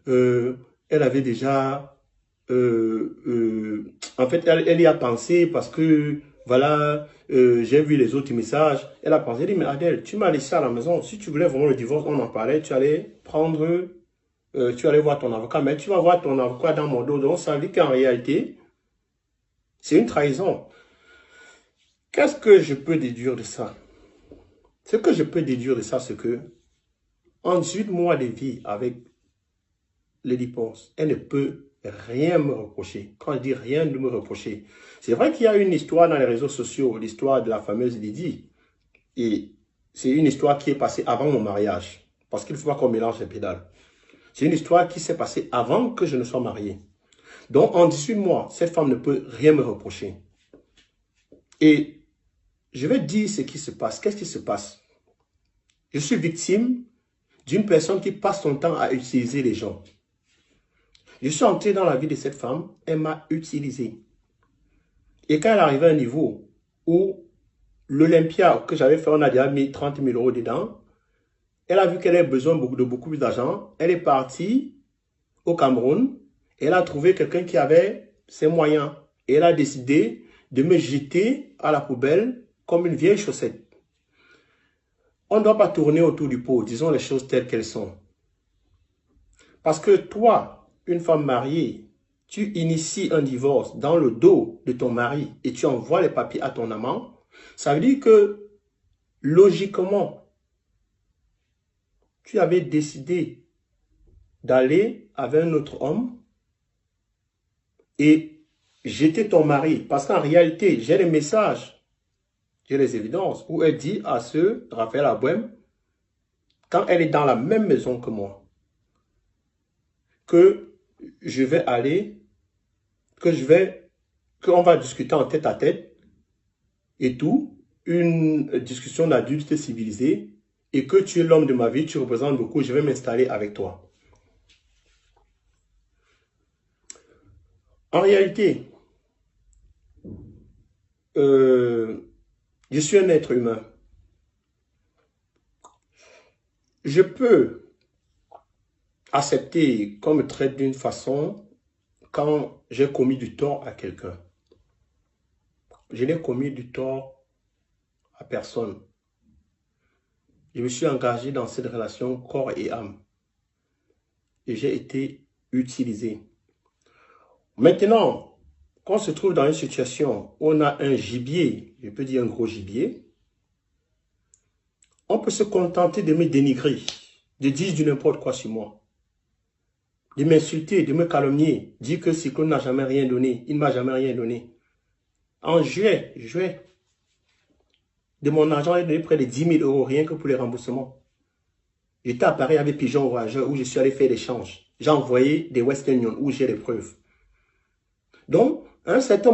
elle avait déjà... en fait, elle y a pensé parce que, voilà, j'ai vu les autres messages. Elle a pensé, elle dit, mais Adèle, tu m'as laissé à la maison. Si tu voulais vraiment le divorce, on en parlait, tu allais prendre, tu allais voir ton avocat, mais tu vas voir ton avocat dans mon dos. Donc, ça veut dire qu'en réalité, c'est une trahison. Qu'est-ce que je peux déduire de ça? Ce que je peux déduire de ça, c'est que, en 18 mois de vie avec Lady Ponce, elle ne peut rien me reprocher. Quand je dis rien de me reprocher, c'est vrai qu'il y a une histoire dans les réseaux sociaux, l'histoire de la fameuse Lydie. Et c'est une histoire qui est passée avant mon mariage. Parce qu'il ne faut pas qu'on mélange les pédales. C'est une histoire qui s'est passée avant que je ne sois marié. Donc, en 18 mois, cette femme ne peut rien me reprocher. Et je vais dire ce qui se passe. Qu'est-ce qui se passe? Je suis victime d'une personne qui passe son temps à utiliser les gens. Je suis entré dans la vie de cette femme, elle m'a utilisé. Et quand elle arrivait à un niveau où l'Olympia que j'avais fait, on a déjà mis 30 000 € dedans, elle a vu qu'elle avait besoin de beaucoup plus d'argent, elle est partie au Cameroun, et elle a trouvé quelqu'un qui avait ses moyens. Et elle a décidé de me jeter à la poubelle comme une vieille chaussette. On ne doit pas tourner autour du pot, disons les choses telles qu'elles sont. Parce que toi, une femme mariée, tu inities un divorce dans le dos de ton mari et tu envoies les papiers à ton amant, ça veut dire que, logiquement, tu avais décidé d'aller avec un autre homme et jeter ton mari. Parce qu'en réalité, j'ai les messages, j'ai les évidences où elle dit à ce Raphaël Abouem, quand elle est dans la même maison que moi, que je vais aller, qu'on va discuter en tête à tête et tout, une discussion d'adulte civilisé, et que tu es l'homme de ma vie, tu représentes beaucoup, je vais m'installer avec toi. En réalité, je suis un être humain. Je peux accepter qu'on me traite d'une façon quand j'ai commis du tort à quelqu'un. Je n'ai commis du tort à personne. Je me suis engagé dans cette relation corps et âme. Et j'ai été utilisé. Maintenant, quand on se trouve dans une situation où on a un gibier, je peux dire un gros gibier, on peut se contenter de me dénigrer, de dire du n'importe quoi sur moi, de m'insulter, de me calomnier, dire que Cyclone n'a jamais rien donné, il ne m'a jamais rien donné. En juillet, de mon argent, j'ai donné près de 10 000 € rien que pour les remboursements. J'étais à Paris avec Pigeon Voyageur où je suis allé faire l'échange. J'ai envoyé des Western Union où j'ai les preuves. Donc, à un certain